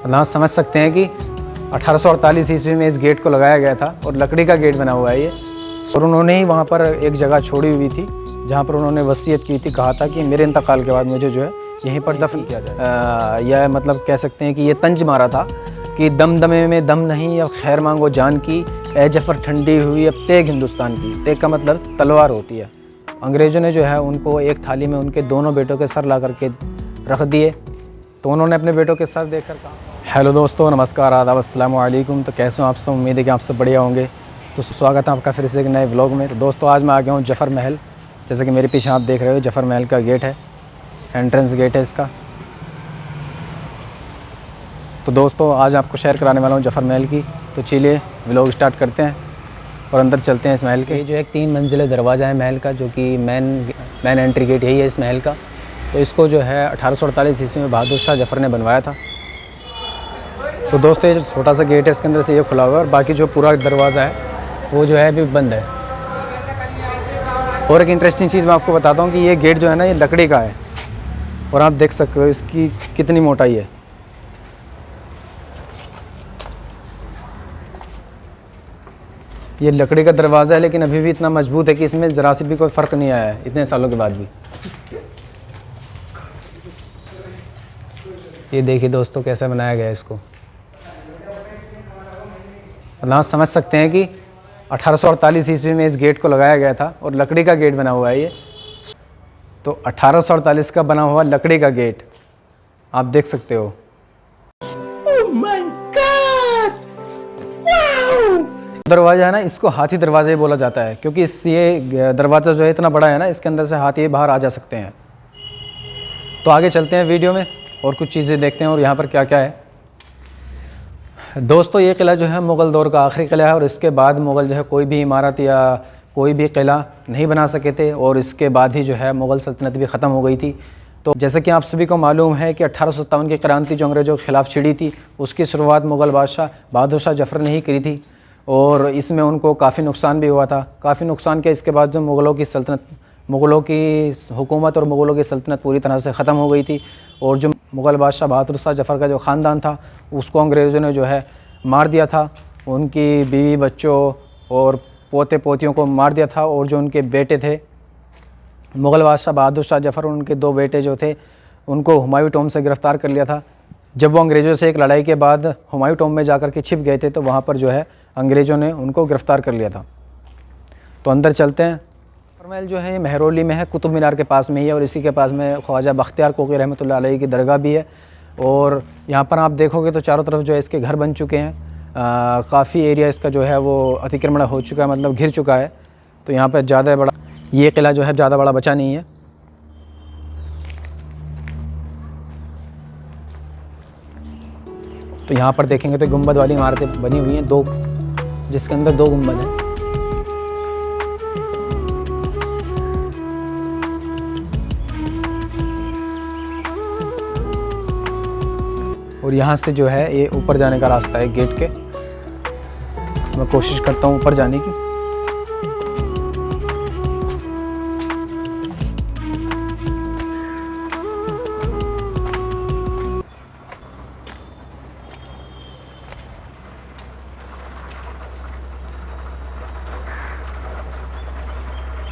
आप समझ सकते हैं कि 1848 ईस्वी में इस गेट को लगाया गया था और लकड़ी का गेट बना हुआ है ये। और उन्होंने ही वहाँ पर एक जगह छोड़ी हुई थी जहाँ पर उन्होंने वसीयत की थी, कहा था कि मेरे इंतकाल के बाद मुझे जो है यहीं पर दफन किया जाए। यह मतलब कह सकते हैं कि ये तंज मारा था कि दम दमे में दम नहीं, अब खैर मांगो जान की, ए जफर ठंडी हुई अब तेग हिंदुस्तान की। तेग का मतलब तलवार होती है। अंग्रेज़ों ने जो है उनको एक थाली में उनके दोनों बेटों के सर ला करके रख दिए, तो उन्होंने अपने बेटों के सर देखकर कहा। हेलो दोस्तों, नमस्कार, आदाब, अस्सलाम वालेकुम। तो कैसे हो आप सब? उम्मीद है कि आप सब बढ़िया होंगे। तो स्वागत है आपका फिर से एक नए व्लॉग में। तो दोस्तों आज मैं आ गया हूँ जफ़र महल। जैसे कि मेरे पीछे आप देख रहे हो, जफ़र महल का गेट है, एंट्रेंस गेट है इसका। तो दोस्तों आज आपको शेयर कराने वाला हूँ जफ़र महल की। तो चलिए व्लॉग स्टार्ट करते हैं और अंदर चलते हैं इस महल के। ये जो एक 3 मंजिला दरवाज़ा है महल का, जो कि मेन एंट्री गेट यही है इस महल का। तो इसको जो है 1848 ईस्वी में बहादुर शाह जफ़र ने बनवाया था। तो दोस्तों ये जो छोटा सा गेट है इसके अंदर से ये खुला हुआ है और बाकी जो पूरा दरवाज़ा है वो जो है अभी बंद है। और एक इंटरेस्टिंग चीज़ मैं आपको बताता हूँ कि ये गेट जो है ना, ये लकड़ी का है और आप देख सकते हो इसकी कितनी मोटाई है। ये लकड़ी का दरवाज़ा है लेकिन अभी भी इतना मजबूत है कि इसमें ज़रा से भी कोई फ़र्क नहीं आया है इतने सालों के बाद भी। ये देखिए दोस्तों कैसे बनाया गया है इसको। आप समझ सकते हैं कि 1848 ईस्वी में इस गेट को लगाया गया था और लकड़ी का गेट बना हुआ है ये। तो 1848 का बना हुआ लकड़ी का गेट आप देख सकते हो। Oh my God! Wow! दरवाज़ा है ना, इसको हाथी दरवाज़ा ही बोला जाता है क्योंकि ये दरवाज़ा जो है इतना बड़ा है ना, इसके अंदर से हाथी बाहर आ जा सकते हैं। तो आगे चलते हैं वीडियो में और कुछ चीज़ें देखते हैं और यहाँ पर क्या क्या है। दोस्तों ये किला जो है मुग़ल दौर का आखिरी किला है और इसके बाद मुग़ल जो है कोई भी इमारत या कोई भी किला नहीं बना सके थे और इसके बाद ही जो है मुग़ल सल्तनत भी ख़त्म हो गई थी। तो जैसे कि आप सभी को मालूम है कि 1857 की क्रांति जो अंग्रेज़ों के ख़िलाफ़ छिड़ी थी, उसकी शुरुआत मुग़ल बादशाह बहादुर शाह जफ़र ने ही करी थी और इसमें उनको काफ़ी नुकसान भी हुआ था। काफ़ी नुकसान किया। इसके बाद जो मुग़लों की हुकूमत और मुग़लों की सल्तनत पूरी तरह से ख़त्म हो गई थी और जो मुग़ल बादशाह बहादुर शाह जफ़र का जो ख़ानदान था उसको अंग्रेज़ों ने जो है मार दिया था। उनकी बीवी बच्चों और पोते पोतियों को मार दिया था और जो उनके बेटे थे मुग़ल बादशाह बहादुर शाह जफ़र, उनके 2 बेटे जो थे उनको हुमायूं टॉम्ब से गिरफ़्तार कर लिया था। जब वो अंग्रेज़ों से एक लड़ाई के बाद हुमायूं टॉम्ब में जाकर के छिप गए थे तो वहाँ पर जो है अंग्रेज़ों ने उनको गिरफ़्तार कर लिया था। तो अंदर चलते हैं। जफ़र महल जो है ये मेहरौली में है, कुतुब मीनार के पास में ही है और इसी के पास में ख्वाजा बख्तियार कोकी रहमतुल्लाह अलैह की दरगाह भी है। और यहाँ पर आप देखोगे तो चारों तरफ जो है इसके घर बन चुके हैं। काफ़ी एरिया इसका जो है वो अतिक्रमण हो चुका है, मतलब घिर चुका है। तो यहाँ पर ज़्यादा बड़ा ये किला जो है ज़्यादा बड़ा बचा नहीं है। तो यहाँ पर देखेंगे तो गुंबद वाली इमारतें बनी हुई हैं 2, जिसके अंदर 2 गुंबद हैं। और यहाँ से जो है ये ऊपर जाने का रास्ता है गेट के। मैं कोशिश करता हूँ ऊपर जाने की।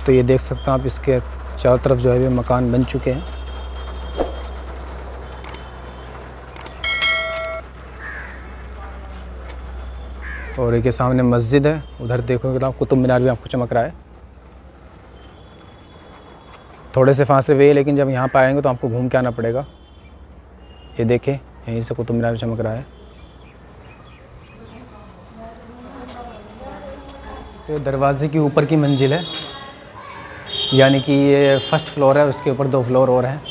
तो ये देख सकते हैं आप, इसके चारों तरफ जो है ये मकान बन चुके हैं। और एक के सामने मस्जिद है, उधर देखोगे तो आप कुतुब मीनार भी आपको चमक रहा है। थोड़े से फासले पे है लेकिन जब यहाँ पर आएंगे तो आपको घूम के आना पड़ेगा। ये देखें यहीं से कुतुब मीनार भी चमक रहा है। तो दरवाजे की ऊपर की मंजिल है, यानी कि ये फर्स्ट फ्लोर है, उसके ऊपर 2 फ्लोर और हैं।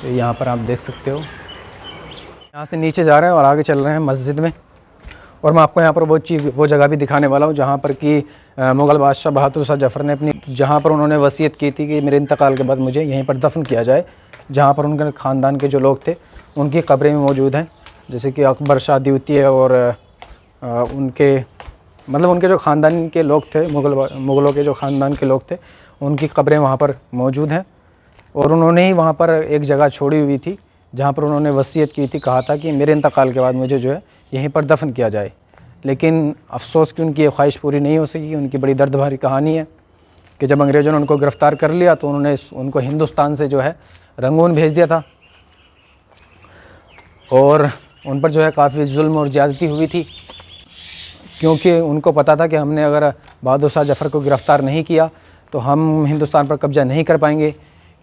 तो यहाँ पर आप देख सकते हो। यहाँ से नीचे जा रहे हैं और आगे चल रहे हैं मस्जिद में। और मैं आपको यहाँ पर वो जगह भी दिखाने वाला हूँ जहाँ पर कि मुग़ल बादशाह बहादुर शाह जफ़र ने जहाँ पर उन्होंने वसीयत की थी कि मेरे इंतकाल के बाद मुझे यहीं पर दफन किया जाए, जहाँ पर उनके ख़ानदान के जो लोग थे उनकी कब्रें भी मौजूद हैं। जैसे कि अकबर शाह द्वितीय और उनके जो ख़ानदान के लोग थे, मुग़लों के जो ख़ानदान के लोग थे, उनकी कब्रें वहाँ पर मौजूद हैं। और उन्होंने ही वहाँ पर एक जगह छोड़ी हुई थी जहाँ पर उन्होंने वसीयत की थी, कहा था कि मेरे इंतकाल के बाद मुझे जो है यहीं पर दफन किया जाए। लेकिन अफसोस कि उनकी ये ख्वाहिश पूरी नहीं हो सकी। उनकी बड़ी दर्द भरी कहानी है कि जब अंग्रेज़ों ने उनको गिरफ़्तार कर लिया तो उन्होंने उनको हिंदुस्तान से जो है रंगून भेज दिया था और उन पर जो है काफ़ी जुल्म और ज़्यादती हुई थी, क्योंकि उनको पता था कि हमने अगर बहादुर शाह जफ़र को गिरफ़्तार नहीं किया तो हम हिंदुस्तान पर कब्ज़ा नहीं कर पाएंगे।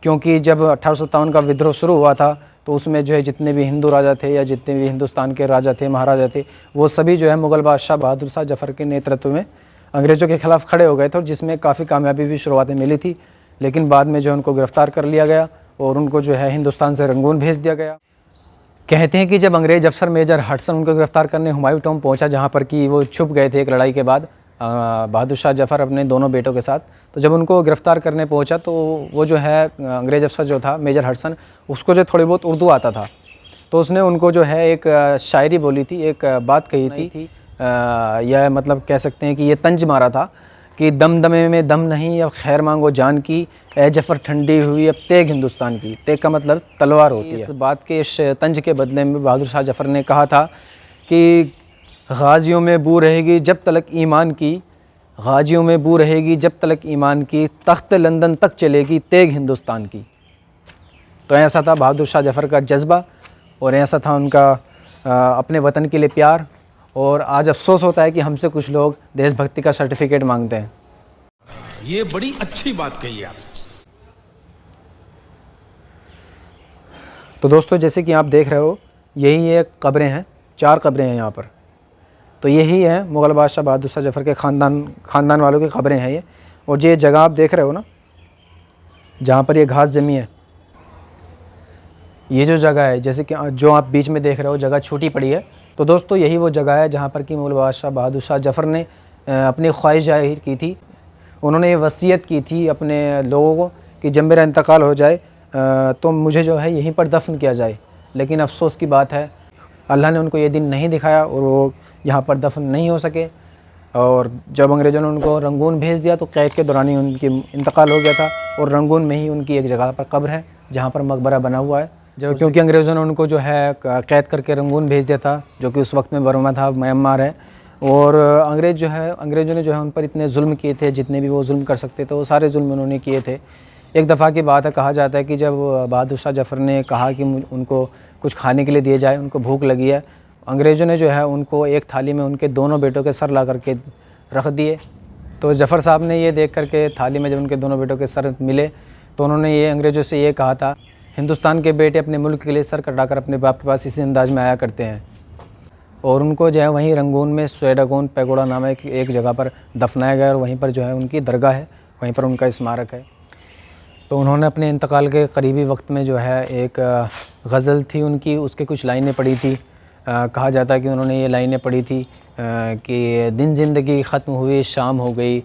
क्योंकि जब 1857 का विद्रोह शुरू हुआ था तो उसमें जो है जितने भी हिंदू राजा थे या जितने भी हिंदुस्तान के राजा थे, महाराजा थे, वो सभी जो है मुग़ल बादशाह बहादुर शाह जफ़र के नेतृत्व में अंग्रेज़ों के ख़िलाफ़ खड़े हो गए थे, और जिसमें काफ़ी कामयाबी भी शुरुआत में मिली थी। लेकिन बाद में जो है उनको गिरफ़्तार कर लिया गया और उनको जो है हिंदुस्तान से रंगून भेज दिया गया। कहते हैं कि जब अंग्रेज़ अफसर मेजर हडसन उनको गिरफ़्तार करने हुमायूं टॉम पहुंचा, जहां पर कि वो छुप गए थे एक लड़ाई के बाद बहादुर शाह जफ़र अपने दोनों बेटों के साथ, तो जब उनको गिरफ़्तार करने पहुंचा तो वो जो है अंग्रेज़ अफसर जो था मेजर हडसन, उसको जो थोड़ी बहुत उर्दू आता था, तो उसने उनको जो है एक शायरी बोली थी, एक बात कही थी, यह मतलब कह सकते हैं कि ये तंज मारा था कि दम दमे में दम नहीं, अब खैर मांगो जान की, ए जफ़र ठंडी हुई अब तेग हिंदुस्तान की। तेग का मतलब तलवार होती है। इस बात के इस तंज के बदले में बहादुर शाह जफ़र ने कहा था कि गाज़ियों में बू रहेगी जब तलक ईमान की, गाज़ियों में बू रहेगी जब तलक ईमान की, तख्त लंदन तक चलेगी तेग हिंदुस्तान की। तो ऐसा था बहादुर शाह जफ़र का जज्बा और ऐसा था उनका अपने वतन के लिए प्यार। और आज अफसोस होता है कि हमसे कुछ लोग देशभक्ति का सर्टिफिकेट मांगते हैं। ये बड़ी अच्छी बात कही आप। तो दोस्तों, जैसे कि आप देख रहे हो, यही ये कब्रें हैं, 4 कब्रें हैं यहाँ पर। तो यही है मुग़ल बादशाह बहादुर शाह जफ़र के ख़ानदान वालों की कब्रें हैं ये। और ये जगह आप देख रहे हो ना, जहाँ पर ये घास जमी है, ये जो जगह है, जैसे कि जो आप बीच में देख रहे हो जगह छूटी पड़ी है, तो दोस्तों यही वो जगह है जहाँ पर कि मुग़ल बादशाह बहादुर शाह जफ़र ने अपनी ख्वाहिश ज़ाहिर की थी। उन्होंने ये वसीयत की थी अपने लोगों को कि जब मेरा इंतकाल हो जाए तो मुझे जो है यहीं पर दफन किया जाए। लेकिन अफसोस की बात है, अल्लाह ने उनको ये दिन नहीं दिखाया और वो यहाँ पर दफन नहीं हो सके। और जब अंग्रेज़ों ने उनको रंगून भेज दिया तो क़ैद के दौरान ही उनकी इंतकाल हो गया था, और रंगून में ही उनकी एक जगह पर कब्र है जहाँ पर मकबरा बना हुआ है। जब क्योंकि अंग्रेज़ों ने उनको जो है क़ैद करके रंगून भेज दिया था, जो कि उस वक्त में बर्मा था, म्यांमार है। और अंग्रेज़ों ने जो है उन पर इतने जुल्म किए थे, जितने भी वो जुल्म कर सकते थे वो सारे जुल्म उन्होंने किए थे। एक दफ़ा की बात है, कहा जाता है कि जब बहादुर शाह जफ़र ने कहा कि उनको कुछ खाने के लिए दिया जाए, उनको भूख लगी है, अंग्रेज़ों ने जो है उनको एक थाली में उनके दोनों बेटों के सर ला करके रख दिए। तो जफ़र साहब ने ये देख करके थाली में जब उनके दोनों बेटों के सर मिले तो उन्होंने ये अंग्रेज़ों से ये कहा था, हिंदुस्तान के बेटे अपने मुल्क के लिए सर कटाकर अपने बाप के पास इसी अंदाज में आया करते हैं। और उनको जो है वहीं रंगून में स्वेडागोन पैगोडा नामक एक जगह पर दफनाया गया, और वहीं पर जो है उनकी दरगाह है, वहीं पर उनका स्मारक है। तो उन्होंने अपने इंतकाल के करीबी वक्त में जो है एक गज़ल थी उनकी, उसके कुछ लाइनें पढ़ी थी। कहा जाता है कि उन्होंने ये लाइनें पढ़ी थी कि दिन ज़िंदगी ख़त्म हुई शाम हो गई,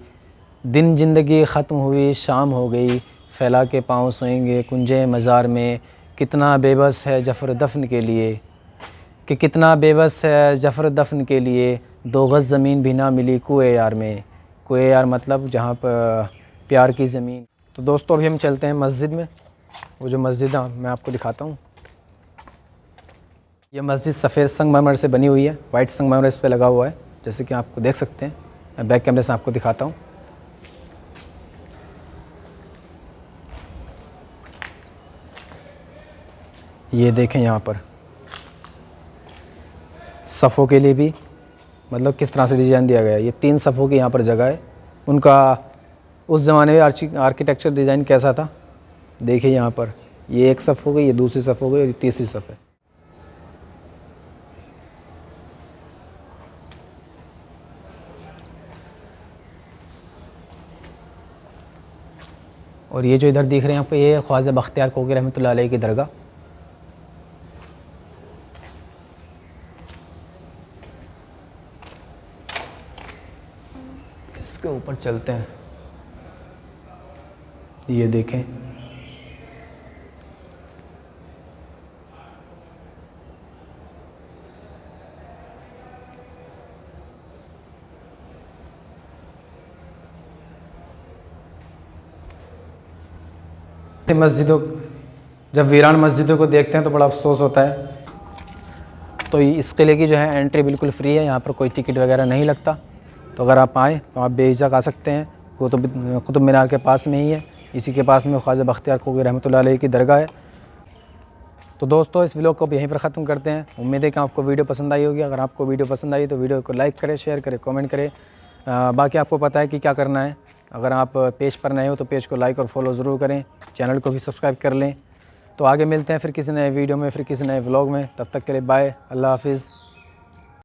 दिन ज़िंदगी ख़त्म हुई शाम हो गई, फैला के पाँव सोएंगे कुंजे मज़ार में, कितना बेबस है जफ़र दफन के लिए, कि कितना बेबस है जफ़र दफन के लिए, 2 गज़ ज़मीन भी ना मिली कुए यार में। कुए यार मतलब जहाँ पर प्यार की ज़मीन। तो दोस्तों अभी हम चलते हैं मस्जिद में। वो जो मस्जिद है मैं आपको दिखाता हूँ। ये मस्जिद सफ़ेद संगमरमर से बनी हुई है, वाइट संगमरमर इस पर लगा हुआ है, जैसे कि आपको देख सकते हैं। मैं बैक कैमरे से आपको दिखाता हूँ। ये देखें, यहाँ पर सफ़ों के लिए भी मतलब किस तरह से डिज़ाइन दिया गया है। ये 3 सफ़ों की यहाँ पर जगह है। उनका उस ज़माने में आर्किटेक्चर डिज़ाइन कैसा था देखिए। यहाँ पर ये एक सफ़ हो गई, ये दूसरी सफ़ हो गई और ये तीसरी सफ़ है। और ये जो इधर दिख रहे हैं आपको, ये ख्वाजा बख्तियार कोकी रहमतुल्लाह अलैह की दरगाह। इसके ऊपर चलते हैं, ये देखें। मस्जिदों जब वीरान मस्जिदों को देखते हैं तो बड़ा अफसोस होता है। तो इस किले की जो है एंट्री बिल्कुल फ्री है, यहाँ पर कोई टिकट वगैरह नहीं लगता। तो अगर आप आएँ तो आप बेझिझक आ सकते हैं। कुतुब मीनार के पास में ही है, इसी के पास में ख्वाजा बख्तियार खोखी रहमतुल्लाह अलैह की दरगाह है। तो दोस्तों इस व्लॉग को भी यहीं पर ख़त्म करते हैं। उम्मीद है कि आपको वीडियो पसंद आई होगी। अगर आपको वीडियो पसंद आई तो वीडियो को लाइक करें, शेयर करें, कमेंट करें। बाकी आपको पता है कि क्या करना है। अगर आप पेज पर नए हो तो पेज को लाइक और फॉलो ज़रूर करें, चैनल को भी सब्सक्राइब कर लें। तो आगे मिलते हैं फिर किसी नए वीडियो में, फिर किसी नए व्लॉग में। तब तक के लिए बाय, अल्लाह हाफिज़।